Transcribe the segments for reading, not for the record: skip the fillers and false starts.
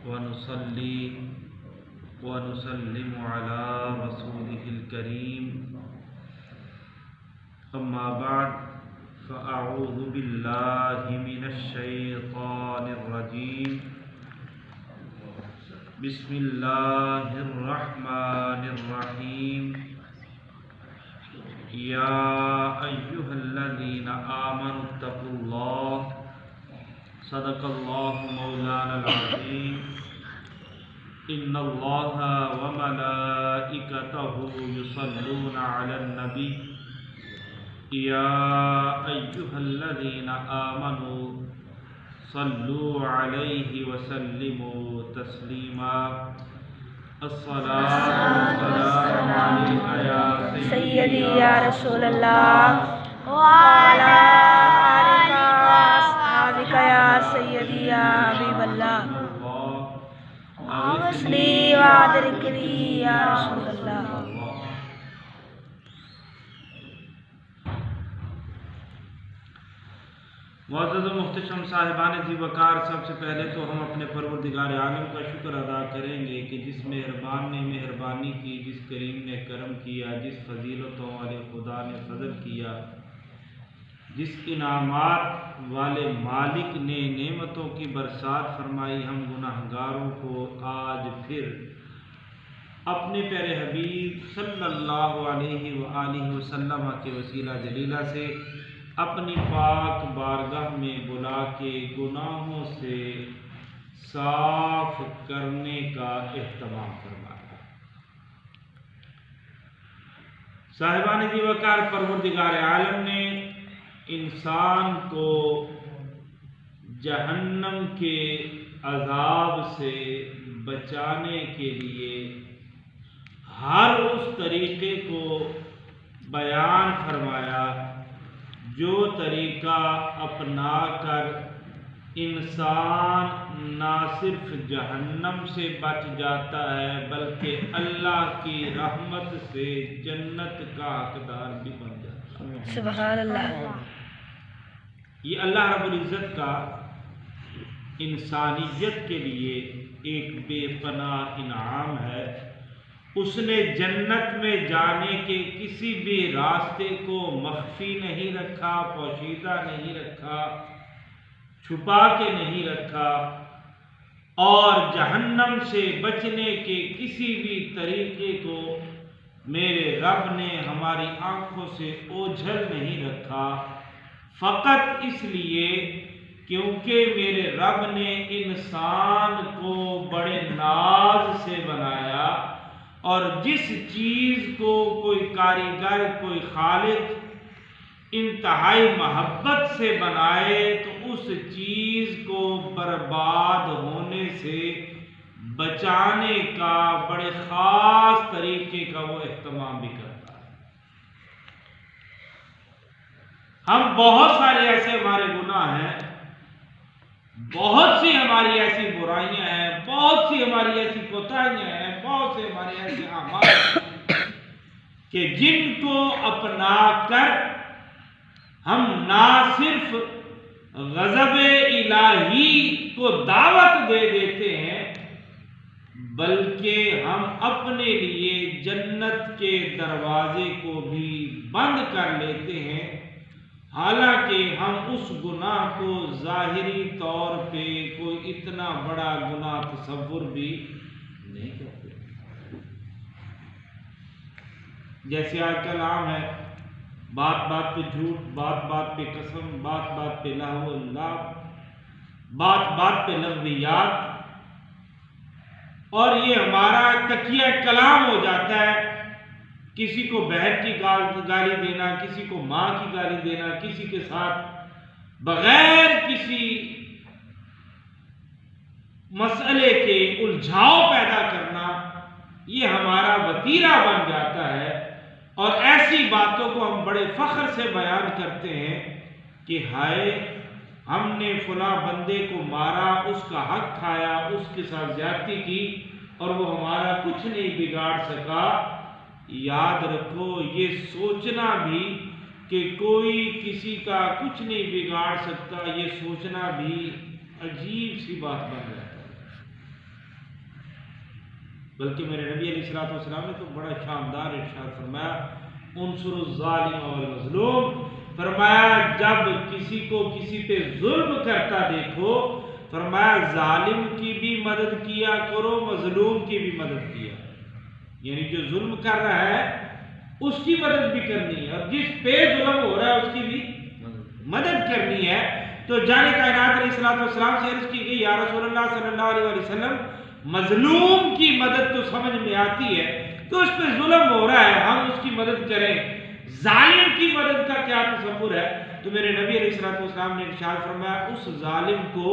ونصلي ونسلم على رسوله الكريم أما بعد فأعوذ بالله من الشيطان الرجيم بسم الله الرحمن الرحيم يا أيها الذين آمنوا اتقوا الله صدق الله مولانا العظيم إن الله وملائكته يصلون على النبي يا أيها الذين آمنوا صلوا عليه وسلموا تسليما الصلاة والسلام عليك يا سيدي يا رسول الله وعلى آلك وأصحابك يا سيدي يا حبيب الله أغثني وأدركني يا رسول الله. معزز و محتشم صاحبان ذی وقار، سب سے پہلے تو ہم اپنے پروردگار عالم کا شکر ادا کریں گے کہ جس مہربان نے مہربانی کی، جس کریم نے کرم کیا، جس فضیلتوں والے خدا نے فضل کیا، جس انعامات والے مالک نے نعمتوں کی برسات فرمائی، ہم گناہگاروں کو آج پھر اپنے پیارے حبیب صلی اللہ علیہ وآلہ وسلم کے وسیلہ جلیلہ سے اپنی پاک بارگاہ میں بلا کے گناہوں سے صاف کرنے کا اہتمام فرمایا۔ صاحبان ذی وقار، پروردگار عالم نے انسان کو جہنم کے عذاب سے بچانے کے لیے ہر اس طریقے کو بیان فرمایا جو طریقہ اپنا کر انسان نہ صرف جہنم سے بچ جاتا ہے بلکہ اللہ کی رحمت سے جنت کا حقدار بھی بن جاتا ہے۔ سبحان اللہ۔ یہ اللہ رب العزت کا انسانیت کے لیے ایک بے پناہ انعام ہے۔ اس نے جنت میں جانے کے کسی بھی راستے کو مخفی نہیں رکھا، پوشیدہ نہیں رکھا، چھپا کے نہیں رکھا، اور جہنم سے بچنے کے کسی بھی طریقے کو میرے رب نے ہماری آنکھوں سے اوجھل نہیں رکھا، فقط اس لیے کیونکہ میرے رب نے انسان کو بڑے ناز سے بنایا، اور جس چیز کو کوئی کاریگر، کوئی خالق انتہائی محبت سے بنائے تو اس چیز کو برباد ہونے سے بچانے کا بڑے خاص طریقے کا وہ اہتمام بھی کرتا ہے۔ ہم بہت سارے ایسے ہمارے گناہ ہیں، بہت سی ہماری ایسی برائیاں ہیں، بہت سی ہماری ایسی کوتاہیاں ہیں، بہت سے ہمارے ایسے اعمال ہیں کہ جن کو اپنا کر ہم نہ صرف غضب الہی کو دعوت دے دیتے ہیں بلکہ ہم اپنے لیے جنت کے دروازے کو بھی بند کر لیتے ہیں، حالانکہ ہم اس گناہ کو ظاہری طور پہ کوئی اتنا بڑا گناہ تصور بھی نہیں کرتے۔ جیسے آج کل عام ہے، بات بات پہ جھوٹ، بات بات پہ قسم، بات بات پہ لہو اللہ، بات بات پہ لغویات، اور یہ ہمارا تکیہ کلام ہو جاتا ہے۔ کسی کو بہن کی گالی دینا، کسی کو ماں کی گالی دینا، کسی کے ساتھ بغیر کسی مسئلے کے الجھاؤ پیدا کرنا، یہ ہمارا وتیرہ بن جاتا ہے، اور ایسی باتوں کو ہم بڑے فخر سے بیان کرتے ہیں کہ ہائے ہم نے فلاں بندے کو مارا، اس کا حق کھایا، اس کے ساتھ زیادتی کی، اور وہ ہمارا کچھ نہیں بگاڑ سکا۔ یاد رکھو، یہ سوچنا بھی کہ کوئی کسی کا کچھ نہیں بگاڑ سکتا، یہ سوچنا بھی عجیب سی بات بن جاتا ہے۔ بلکہ میرے نبی علیہ الصلوۃ والسلام نے تو بڑا شاندار ارشاد فرمایا، انصر الظالم والمظلوم، فرمایا جب کسی کو کسی پہ ظلم کرتا دیکھو، فرمایا ظالم کی بھی مدد کیا کرو، مظلوم کی بھی مدد کیا، یعنی جو ظلم کر رہا ہے اس کی مدد بھی کرنی ہے، اور جس پہ ظلم ہو رہا ہے اس کی بھی مدد کرنی ہے۔ تو جان کائنات علیہ الصلوۃ والسلام سے عرض کی گئی، یا رسول اللہ صلی اللہ علیہ وسلم، مظلوم کی مدد تو سمجھ میں آتی ہے تو اس پہ ظلم ہو رہا ہے ہم اس کی مدد کریں، ظالم کی مدد کا کیا تصور ہے؟ تو میرے نبی علیہ الصلوۃ والسلام نے ارشاد فرمایا، اس ظالم کو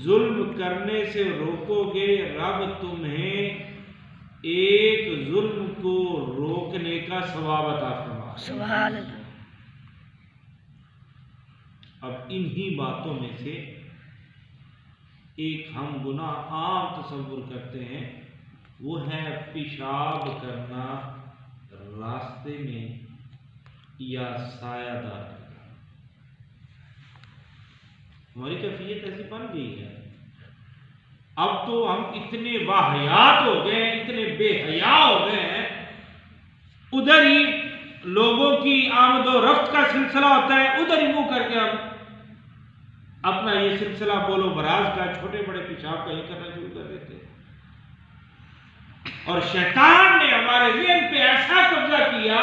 ظلم کرنے سے روکو گے، رب تمہیں ایک ظلم کو روکنے کا ثواب عطا فرمائے۔ سبحان اللہ۔ اب انہی باتوں میں سے ایک ہم گناہ عام تصور کرتے ہیں، وہ ہے پیشاب کرنا راستے میں یا سایہ دار۔ ہماری کیفیت ایسی بن گئی ہے، اب تو ہم اتنے واہیات ہو گئے ہیں، اتنے بے حیا ہو گئے ہیں، ادھر ہی لوگوں کی آمد و رفت کا سلسلہ ہوتا ہے، ادھر ہی منہ کر کے ہم اپنا یہ سلسلہ بولو براز کا، چھوٹے بڑے پیشاب کا ہی کرنا شروع کر دیتے ہیں۔ اور شیطان نے ہمارے ذہن پہ ایسا قبضہ کیا،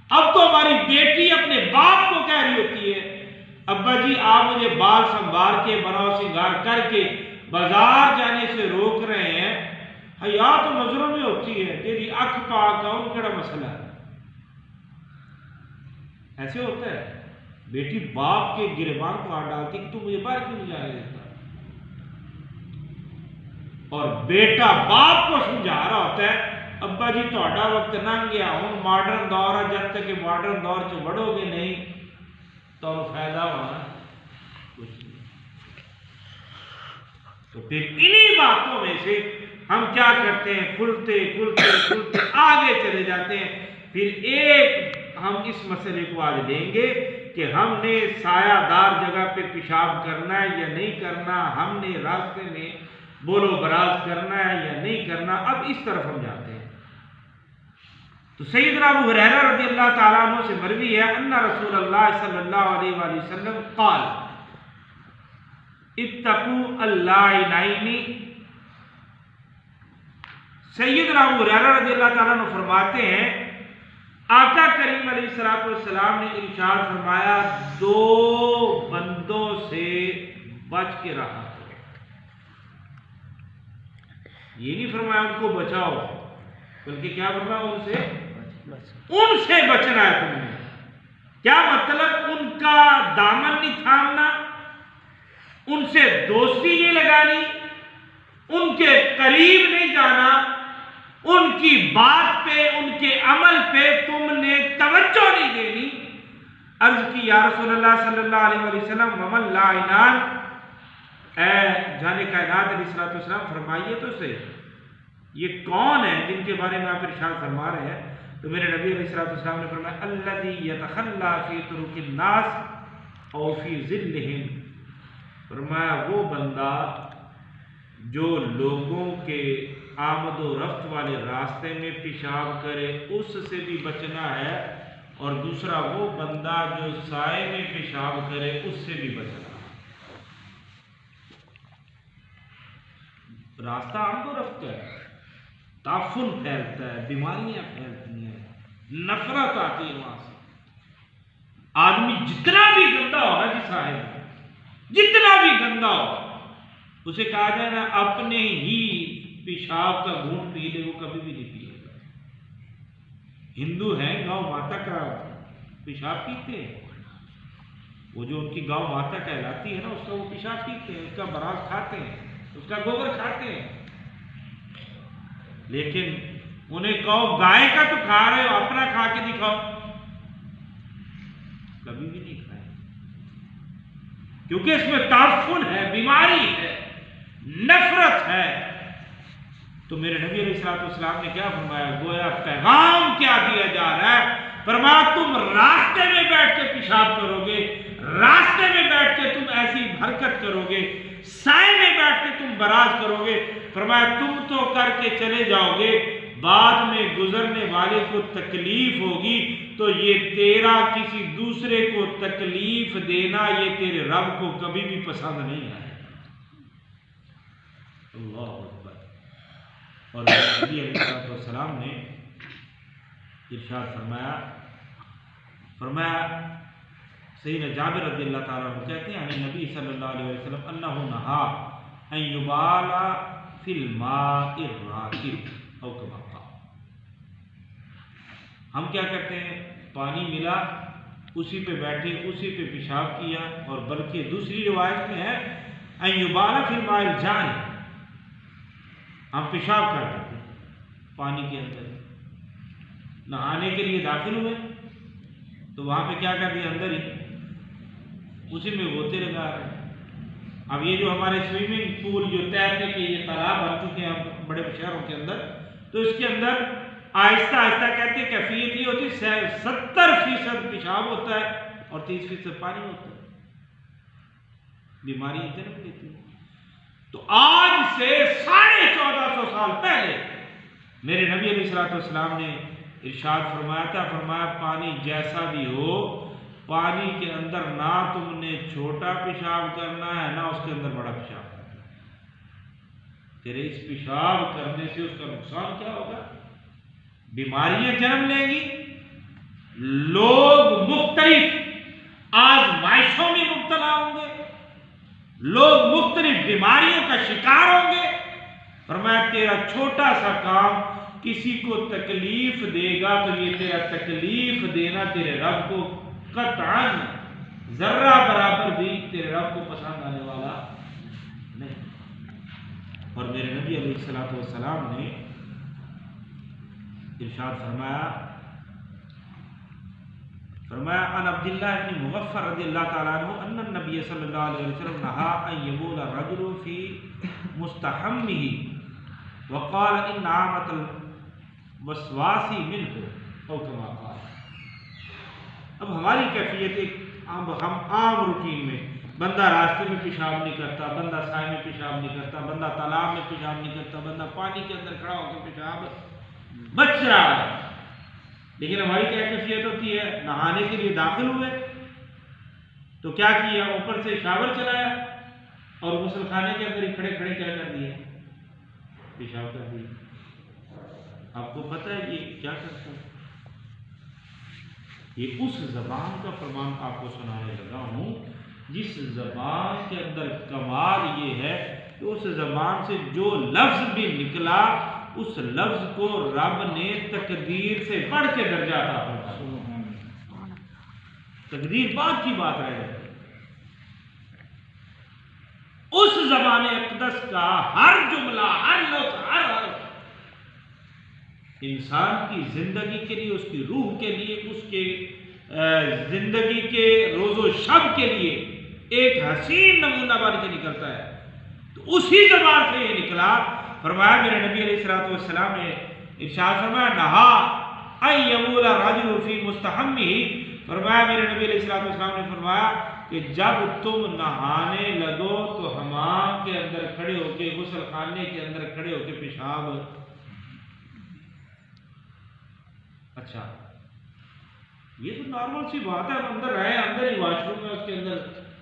اب تو ہماری بیٹی اپنے باپ کو کہہ رہی ہوتی ہے، ابا جی آپ مجھے بال سنوار کے بناؤ سنگار کر کے بازار جانے سے روک رہے ہیں، حیا تو نظروں میں ہوتی ہے، تیری اکھ پاک ہے، ان کڑا مسئلہ ہے۔ ایسے ہوتا ہے، بیٹی باپ کے گریبان کو ہاتھ ڈالتی کہ تو مجھے باہر کیوں نہیں جانے دیتا، اور بیٹا باپ کو سمجھا رہا ہوتا ہے، ابا جی تہاڈا وقت لنگ گیا، ہن ماڈرن دور ہے، جب تک کہ ماڈرن دور چ وڑو گے نہیں تو فائدہ ہونا کچھ نہیں۔ تو پھر انہی باتوں میں سے ہم کیا کرتے ہیں، کھلتے کھلتے کھلتے آگے چلے جاتے ہیں۔ پھر ایک ہم اس مسئلے کو آج لیں گے کہ ہم نے سایہ دار جگہ پہ پیشاب کرنا ہے یا نہیں کرنا، ہم نے راستے میں بولو براز کرنا ہے یا نہیں کرنا، اب اس طرف ہم جاتے ہیں۔ تو سیدنا ابو ہریرہ رضی اللہ تعالیٰ عنہ سے مروی ہے، ان رسول اللہ صلی اللہ علیہ وآلہ وسلم قال اتقوا اللعینین۔ سیدنا ابو ہریرہ رضی اللہ تعالیٰ عنہ فرماتے ہیں، آقا کریم علیہ السلام نے ارشاد فرمایا، دو بندوں سے بچ کے رہا کرو۔ یہ نہیں فرمایا ان کو بچاؤ، بلکہ کیا فرمایا، ان سے بچنا ہے تم نے۔ کیا مطلب؟ ان کا دامن نہیں تھامنا، ان سے دوستی نہیں لگانی، ان کے قریب نہیں جانا، ان کی بات پہ ان کے عمل پہ تم نے توجہ نہیں دینی۔ عرض کی، یا رسول اللہ صلی اللہ علیہ وآلہ وسلم ومن لاعنان، اے جان کائنات علیہ السلام فرمائیے تو صحیح یہ کون ہے جن کے بارے میں آپ ارشاد فرما رہے ہیں؟ تو میرے نبی علیہ السلام نے فرمایا، الذی یتخلی فی طرق الناس او فی ظلہم، فرمایا وہ بندہ جو لوگوں کے آمد و رفت والے راستے میں پیشاب کرے، اس سے بھی بچنا ہے، اور دوسرا وہ بندہ جو سائے میں پیشاب کرے، اس سے بھی بچنا ہے۔ راستہ آمد و رفت ہے، تعفن پھیلتا ہے، بیماریاں پھیلتی ہیں، نفرت آتی ہے وہاں سے۔ آدمی جتنا بھی گندا ہو نا جی صاحب، جتنا بھی گندا ہو، اسے کہا جائے نا اپنے ہی پیشاب کا گھونٹ پی لے، وہ کبھی بھی نہیں پیے گا۔ ہندو ہیں، گاؤں ماتا کا پیشاب پیتے ہیں، وہ جو ان کی گاؤں ماتا کہلاتی ہے نا، اس کا وہ پیشاب پیتے ہیں، اس کا براز کھاتے ہیں، اس کا گوبر کھاتے ہیں۔ لیکن انہیں کہو گائے کا تو کھا رہے ہو، اپنا کھا کے دکھاؤ، کبھی بھی نہیں کھائے، کیونکہ اس میں تعفن ہے، بیماری ہے، نفرت ہے۔ تو میرے نبی علیہ السلام نے کیا فرمایا؟ گویا پیغام کیا دیا جا رہا ہے، فرمایا تم راستے میں بیٹھ کے پیشاب کرو گے، راستے میں بیٹھ کے تم ایسی حرکت کرو گے، سائے میں بیٹھ کے تم براز کرو گے، فرمایا تم تو کر کے چلے جاؤ گے، بعد میں گزرنے والے کو تکلیف ہوگی، تو یہ تیرا کسی دوسرے کو تکلیف دینا یہ تیرے رب کو کبھی بھی پسند نہیں آئے۔ اللہ اکبر۔ اور نبی علیہ السلام نے ارشاد فرمایا سیدنا جابر رضی اللہ تعالیٰ عنہ کہتے ہیں نبی صلی اللہ علیہ وسلم انہ نہا ان یبال فی الماء الراکد او کما قال۔ ہم کیا کرتے ہیں، پانی ملا اسی پہ بیٹھے اسی پہ پیشاب کیا، اور بلکہ دوسری روایت میں ہے ان یبال فی الماء الجاری، ہم پیشاب کر دیتے ہیں پانی کے اندر، نہانے کے لیے داخل ہوئے تو وہاں پہ کیا کر دیا، اندر ہی اسی میں غوطے لگا رہے ہیں۔ اب یہ جو ہمارے سوئمنگ پول جو تیرنے کے یہ تالاب بن چکے ہیں بڑے شہروں کے اندر، تو اس کے اندر آہستہ آہستہ کہتے ہیں کیفیت یہ ہوتی ہے 70% پیشاب ہوتا ہے اور 30% پانی ہوتا ہے، بیماری جنم دیتی ہے۔ تو آج سے 1450 سال پہلے میرے نبی علیہ السلام نے ارشاد فرمایا تھا، فرمایا پانی جیسا بھی ہو، پانی کے اندر نہ تم نے چھوٹا پیشاب کرنا ہے نہ اس کے اندر بڑا پیشاب کرنا ہے۔ تیرے اس پیشاب کرنے سے اس کا نقصان کیا ہوگا، بیماریاں جنم لیں گی، لوگ مختلف آزمائشوں میں مبتلا ہوں گے، لوگ مختلف بیماریوں کا شکار ہوں گے۔ فرمایا تیرا چھوٹا سا کام کسی کو تکلیف دے گا تو یہ تیرا تکلیف دینا تیرے رب کو قطعاً ذرہ برابر بھی تیرے رب کو پسند آنے والا نہیں۔ اور میرے نبی علیہ السلام نے ارشاد فرمایا ان عبداللہ بن مغفر رضی اللہ تعالیٰ عنہ ان النبی صلی اللہ علیہ وسلم نہا ان یبول الرجل فی مستحمہ وقال ان عامت الوسواس منہ او کما قال۔ اب ہماری کیفیت ہم عام روٹین میں بندہ راستے میں پیشاب نہیں کرتا، بندہ سائے میں پیشاب نہیں کرتا، بندہ تالاب میں پیشاب نہیں کرتا، بندہ پانی کے اندر کھڑا ہو کے پیشاب بچ رہا ہے، لیکن ہماری کیا کیفیت ہوتی ہے، نہانے کے لیے داخل ہوئے تو کیا کیا، اوپر سے شاور چلایا اور غسل خانے کے اندر ہی کھڑے کھڑے کیا کر دیا، پیشاب کر دیا۔ آپ کو پتہ ہے یہ کیا کرتا ہے، یہ اس زبان کا فرمان آپ کو سنانے لگا ہوں جس زبان کے اندر کمال یہ ہے کہ اس زبان سے جو لفظ بھی نکلا اس لفظ کو رب نے تقدیر سے بڑھ کے درجہ عطا فرمایا، تقدیر بعد کی بات رہ جاتی ہے۔ اس زبان اقدس کا ہر جملہ، ہر لفظ، ہر حرف انسان کی زندگی کے لیے، اس کی روح کے لیے، اس کے زندگی کے روز و شب کے لیے ایک حسین نمونہ بن کے نکلتا ہے۔ تو اسی زبان سے یہ نکلا۔ فرمایا میرے نبی علیہ السلام نے ارشاد فرمایا نہا ان یبول الرجل فی مستحمہ، فرمایا میرے نبی علیہ السلام نے فرمایا کہ جب تم نہانے لگو تو حمام کے اندر کھڑے ہو کے، غسل خانے کے اندر کھڑے ہو کے پیشاب۔ اچھا یہ تو نارمل سی بات ہے، ہم اندر رہے، اندر ہی واش روم میں اس کے اندر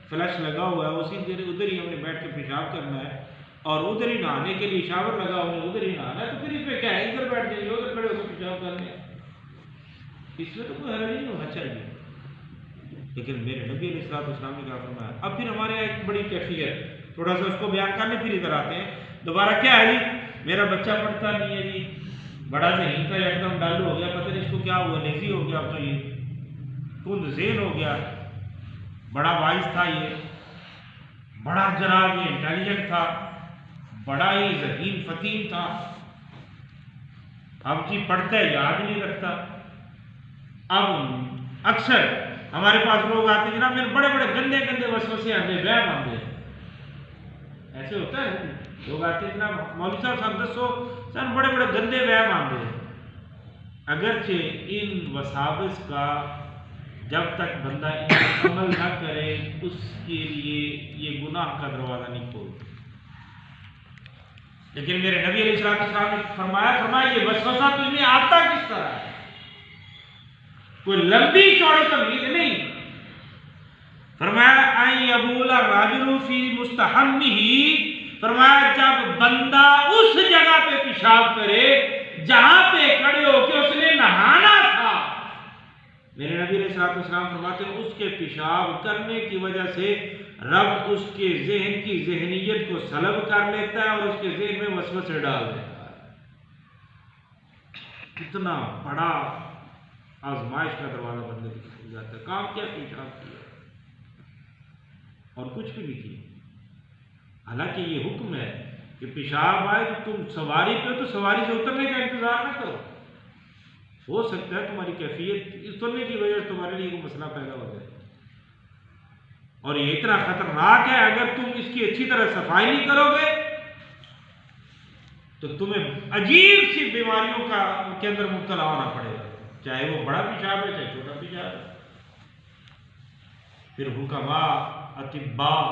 فلش لگا ہوا ہے، اسی دیر ادھر ہی ہم نے بیٹھ کے پیشاب کرنا ہے اور ادھر ہی نہانے کے لیے شاور لگا ہوا ہے، ادھر ہی نہانا ہے، تو پھر اس پہ کیا ہے، ادھر بیٹھ جائیے، ادھر کھڑے ہو کے پیشاب کرنے، اس میں تو کوئی حرج نہیں ہونا چاہیے۔ لیکن میرے نبی علیہ السلام نے کہا فرمایا۔ اب پھر ہمارے یہاں ایک بڑی کیفیت، تھوڑا سا اس کو بیان کرنے پھر ادھر آتے ہیں دوبارہ، کیا ہے جی میرا بچہ پڑھتا نہیں ہے جی، بڑا ذہین تھا ایک دم ڈالو ہو گیا، پتہ نہیں اس کو کیا ہوا، لیزی ہو گیا، اب تو یہ کند ذہن ہو گیا، بڑا وائز تھا، یہ بڑا جناب یہ انٹیلیجنٹ تھا، بڑا ہی ذہین فطین تھا، اب جی پڑھتا ہے یاد نہیں رکھتا۔ اب اکثر ہمارے پاس لوگ آتے ہیں جناب میرے بڑے بڑے گندے گندے وسوسے آتے ہیں، وہم آتے ہیں، ایسے ہوتا ہے، لوگ آتے ہیں جناب مولوی صاحب سن دسو سن بڑے بڑے گندے وہم آتے ہیں۔ اگرچہ ان وساوس کا جب تک بندہ ان عمل نہ کرے اس کے لیے یہ گناہ کا دروازہ نہیں کھولتا۔ لیکن میرے نبی علیہ السلام نے فرمایا یہ وسوسہ تمہیں آتا کس طرح ہے؟ کوئی لمبی چوڑی تمہید نہیں. فرمایا ان یبول الرجل فی مستحمہ، فرمایا جب بندہ اس جگہ پہ پیشاب کرے جہاں پہ کھڑے ہو کے اس نے نہانا تھا. میرے نبی علیہ السلام فرماتے ہیں اس کے پیشاب کرنے کی وجہ سے رب اس کے ذہن کی ذہنیت کو سلب کر لیتا ہے اور اس کے ذہن میں وسوسے ڈال دیتا ہے. کتنا بڑا آزمائش کا دروازہ بندے کو کھل جاتا ہے. کام کیا؟ پیشاب کیا اور کچھ بھی نہیں کیا. حالانکہ یہ حکم ہے کہ پیشاب آئے تو تم سواری پہ تو سواری سے اترنے کا انتظار نہ کرو. ہو سکتا ہے تمہاری کیفیت اترنے کی وجہ سے تمہارے لیے کوئی مسئلہ پیدا ہو جائے، اور یہ اتنا خطرناک ہے اگر تم اس کی اچھی طرح صفائی نہیں کرو گے تو تمہیں عجیب سی بیماریوں کے اندر مبتلا ہونا پڑے گا، چاہے وہ بڑا پیشاب ہے چاہے چھوٹا پیشاب ہے. پھر حکماء، اطباء،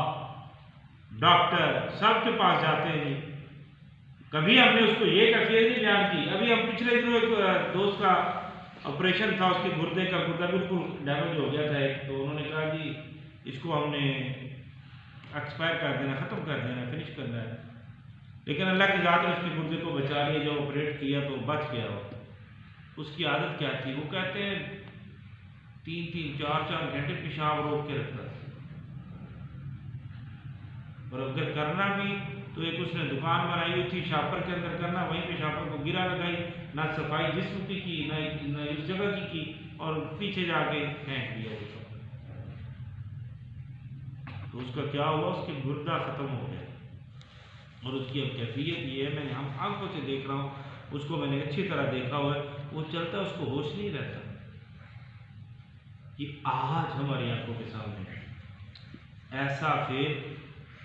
ڈاکٹر سب کے پاس جاتے ہیں. کبھی ہم نے اس کو یہ کیفیت نہیں بیان کی. ابھی ہم پچھلے دنوں ایک دوست کا آپریشن تھا، اس کے گردے کا گردہ بالکل ڈیمیج ہو گیا تھا ایک، تو انہوں نے کہا جی اس کو ہم نے ایکسپائر کر دینا، ختم کر دینا، فنش کرنا ہے. لیکن اللہ کی ذات نے اس کے گردے کو بچا لیا. جو آپریٹ کیا تو بچ گیا. اس کی عادت کیا تھی؟ وہ کہتے ہیں 3-3 4-4 گھنٹے پیشاب روک کے رکھتا تھا، اور اگر کرنا بھی تو ایک اس نے دکان بنائی ہوئی تھی شاپر کے اندر کرنا، وہیں پہ شاپر کو گرا لگائی، نہ صفائی جسم کی نہ اس جگہ کی اور پیچھے جا کے پھینک دیا. تو اس کا کیا ہوا؟ اس کے گردہ ختم ہو گیا، اور اس کی اب کیفیت یہ ہے، میں نے ہم آنکھوں سے دیکھ رہا ہوں، اس کو میں نے اچھی طرح دیکھا ہوا ہے، وہ چلتا ہے اس کو ہوش نہیں رہتا. یہ آج ہماری آنکھوں کے سامنے ہے ایسا فیل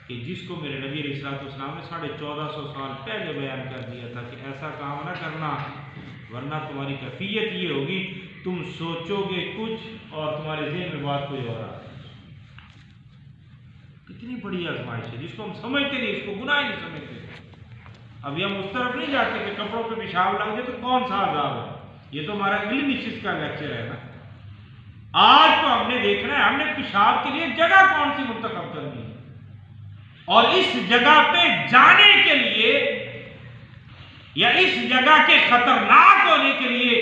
کہ جس کو میرے نبی علیہ السلام نے 1450 سال پہلے بیان کر دیا تھا کہ ایسا کام نہ کرنا ورنہ تمہاری کیفیت یہ ہوگی تم سوچو گے کچھ اور تمہارے ذہن میں بات کوئی اور آ رہی. کتنی بڑی آزمائش ہے جس کو ہم سمجھتے نہیں، اس کو گناہ نہیں سمجھتے. ابھی ہم اس طرف نہیں جاتے کہ کپڑوں پہ پیشاب لگ جائے تو کون سا عذاب ہے. یہ تو ہمارا علم نشست کا لیکچر ہے نا. آج تو ہم نے دیکھنا ہے ہم نے پیشاب کے لیے جگہ کون سی منتخب کرنی ہے، اور اس جگہ پہ جانے کے لیے یا اس جگہ کے خطرناک ہونے کے لیے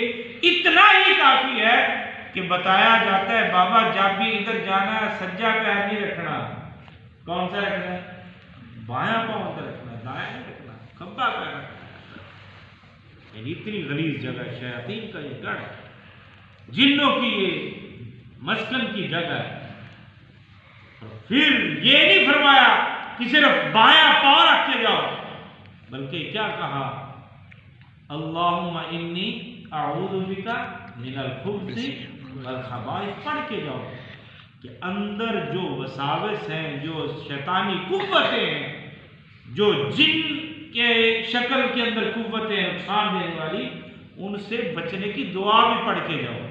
اتنا ہی کافی ہے کہ بتایا جاتا ہے بابا جب بھی ادھر جانا ہے سجا پیر نہیں رکھنا. کون سا رکھنا ہے؟ بایاں پاؤں کا رکھنا ہے، دایاں نہیں رکھنا، کھبا پیر رکھنا ہے. یعنی اتنی غلیظ جگہ، شیاطین کا یہ گڑھ، جنوں کی یہ مسکن کی جگہ ہے. پھر یہ نہیں فرمایا کہ صرف بایاں پاؤں رکھ کے جاؤ، بلکہ کیا کہا؟ اللہم انی اعوذ بک من الخبث والخبائث پڑھ کے جاؤ کہ اندر جو وساوس ہیں، جو شیطانی قوتیں ہیں، جو جن کے شکل کے اندر قوتیں نقصان دینے والی، ان سے بچنے کی دعا بھی پڑھ کے جاؤ.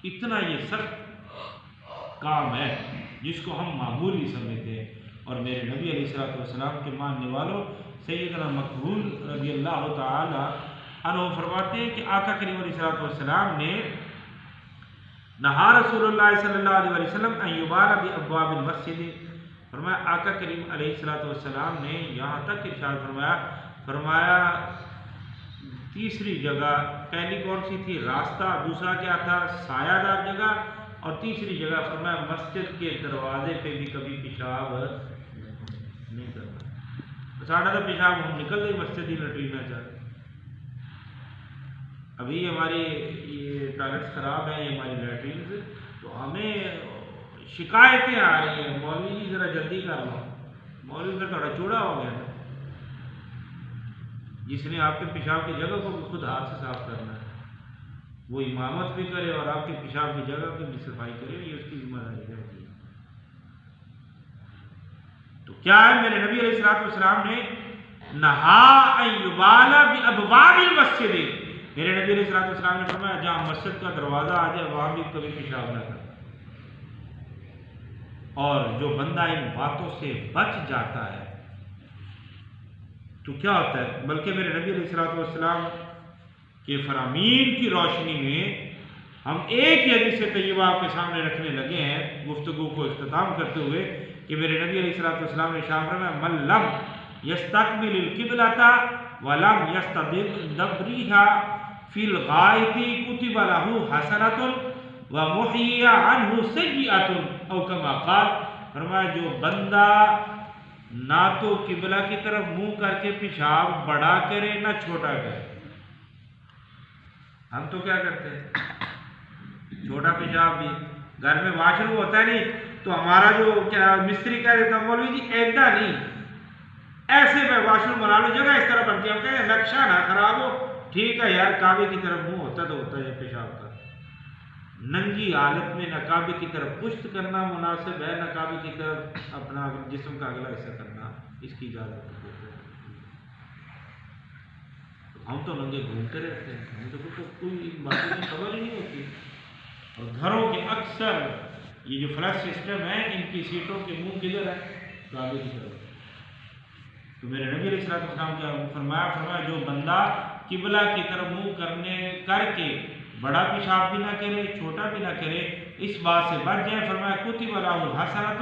اتنا یہ سخت کام ہے جس کو ہم معمولی سمجھتے ہیں. اور میرے نبی علیہ السلام کے ماننے والوں سیدنا مقبول رضی اللہ تعالی عنہ فرماتے ہیں کہ آقا کریم علیہ السلام نے نہا رسول اللہ صلی اللہ علیہ وسلم ان یبال بابواب المسجد. فرمایا آقا کریم علیہ السلام نے یہاں تک ارشاد فرمایا تیسری جگہ، پہلی کون سی تھی؟ راستہ. دوسرا کیا تھا؟ سایہ دار جگہ. اور تیسری جگہ فرمایا مسجد کے دروازے پہ بھی کبھی پیشاب نہیں کرنا. ساڑھا تھا پیشاب ہم نکل گئی مسجد ہی لٹرینا چاہتے. ابھی ہماری یہ ٹوائلٹس خراب ہیں، یہ ہماری لیٹرینز، تو ہمیں شکایتیں آ رہی ہیں مولوی جی ذرا جلدی کر لو. مولوی کا تھوڑا چوڑا ہو گیا نا، جس نے آپ کے پیشاب کی جگہ کو خود ہاتھ سے صاف کرنا ہے وہ امامت بھی کرے اور آپ کے پیشاب کی جگہ کی بھی صفائی کرے، یہ اس کی ذمہ داری ہے. تو کیا ہے؟ میرے نبی علیہ السلام نے نہا ان یبال بابواب المسجد، میرے نبی علیہ السلام نے فرمایا جہاں مسجد کا دروازہ آ جائے وہاں بھی کبھی پیشاب نہ کرنا. اور جو بندہ ان باتوں سے بچ جاتا ہے تو کیا ہوتا ہے؟ بلکہ میرے نبی علیہ الصلوۃ والسلام کے فرامین کی روشنی میں ہم ایک ہی حدیث طیبہ آپ کے سامنے رکھنے لگے ہیں گفتگو کو اختتام کرتے ہوئے کہ میرے نبی علیہ الصلوۃ والسلام نے ارشاد فرمایا من لم یستقبل القبلۃ ولم یستدبرها فی الغائط کتب له حسنۃ ومحی عنہ سیئۃ او کما قال، فرمایا جو بندہ نہ تو قبلہ کی طرف منہ کر کے پیشاب بڑا کرے نہ چھوٹا کرے. ہم تو کیا کرتے ہیں، چھوٹا پیشاب بھی گھر میں واش روم ہوتا ہے نہیں تو ہمارا جو کیا مستری کہہ دیتا مولوی جی ایدا نہیں، ایسے میں واش روم بنا لو، جگہ اس طرح بنتی ہے. ہم کہتے ہیں نقشہ نہ خراب ہو، ٹھیک ہے یار کعبے کی طرف منہ ہوتا تو ہوتا ہے پیشاب کا. ننگی حالت میں نہ کعبے کی طرف پشت کرنا مناسب ہے، نہ کعبے کی طرف اپنا جسم کا اگلا حصہ کرنا اس کی اجازت ہے. ہم تو ننگے گھومتے رہتے ہیں، ہمیں تو کوئی باتوں کی خبر ہی نہیں ہوتی. اور گھروں کے اکثر یہ جو فلش سسٹم ہے ان کی سیٹوں کے منہ کدھر ہے؟ کعبے کی طرف. تو میرے نبی علیہ السلام کا فرمایا جو بندہ قبلہ کی طرف منہ کر کے بڑا پیشاب بھی نہ کرے چھوٹا بھی نہ کرے، اس بات سے بچ جائے. فرمایا کتب لہ حسنۃ،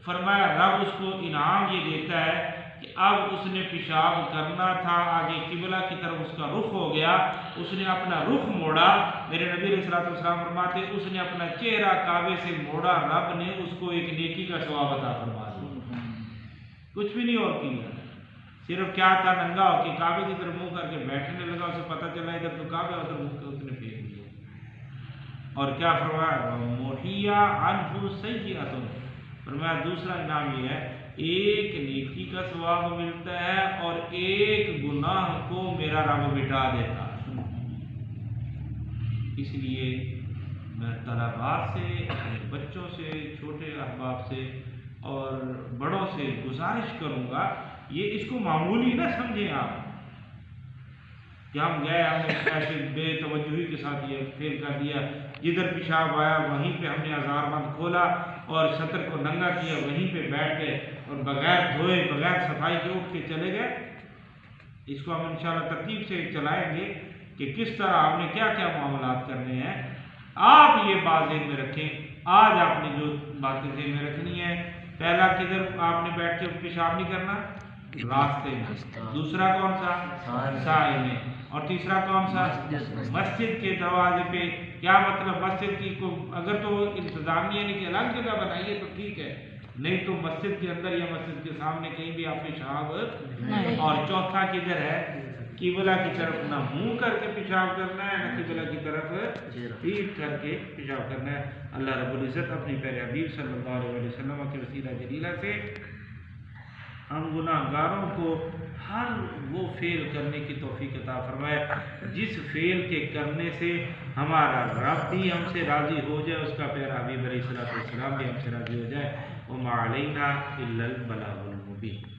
فرمایا رب اس کو انعام یہ دیتا ہے کہ اب اس نے پیشاب کرنا تھا، آگے قبلہ کی طرف اس کا رخ ہو گیا، اس نے اپنا رخ موڑا. میرے نبی علیہ السلام فرماتے اس نے اپنا چہرہ کعبے سے موڑا، رب نے اس کو ایک نیکی کا ثواب عطا فرما دیا. کچھ بھی نہیں اور کیا، صرف کیا تھا ننگا ہو کہ کعبے کی طرف منہ کر کے بیٹھنے لگا، اسے پتہ چلا ادھر تو کعبہ ادھر منہ کے اس نے پھیر دیا. اور کیا فرمایا محی عنہ سیئۃ، فرمایا دوسرا انعام یہ ہے ایک نیکی کا ثواب ملتا ہے اور ایک گناہ کو میرا رب مٹا دیتا ہے. اس لیے میں طلباء سے، اپنے بچوں سے، چھوٹے احباب سے اور بڑوں سے گزارش کروں گا، یہ اس کو معمولی نہ سمجھیں آپ کہ ہم گئے ہم نے ایسے بے توجہی کے ساتھ یہ فیل کر دیا، جدھر پیشاب آیا وہیں پہ ہم نے ہزار بند کھولا اور سطر کو ننگا کیا، وہیں پہ بیٹھ گئے اور بغیر دھوئے بغیر صفائی کے اٹھ کے چلے گئے. اس کو ہم انشاءاللہ ترتیب سے چلائیں گے کہ کس طرح آپ نے کیا کیا معاملات کرنے ہیں. آپ یہ بات ذہن میں رکھیں، آج آپ نے جو باتیں ذہن میں رکھنی ہے، پہلا کدھر آپ نے بیٹھ کے پیشاب نہیں کرنا؟ راستے میں. دوسرا کون سا؟ سائے میں. اور تیسرا کون سا؟ مسجد کے دروازے پہ. کیا مطلب مسجد کی کو اگر تو انتظامیہ نے کہ الگ جگہ بنائیے تو ٹھیک ہے، نہیں تو مسجد کے اندر یا مسجد کے سامنے کہیں بھی آپ پیشاب. اور چوتھا کدھر ہے؟ قبلہ کی طرف نہ منہ کر کے پیشاب کرنا ہے، نہ قبلہ کی طرف پیٹ کر کے پیشاب کرنا ہے. اللہ رب العزت اپنی پیارے حبیب صلی اللہ علیہ وسلم کے وسیلہ جلیلہ سے ہم گناہ گاروں کو ہر وہ فعل کرنے کی توفیق عطا فرمائے جس فعل کے کرنے سے ہمارا رب بھی ہم سے راضی ہو جائے، اس کا پیارا حبیب علیہ السلام بھی ہم سے راضی ہو جائے. وما علینا الا البلاغ المبین.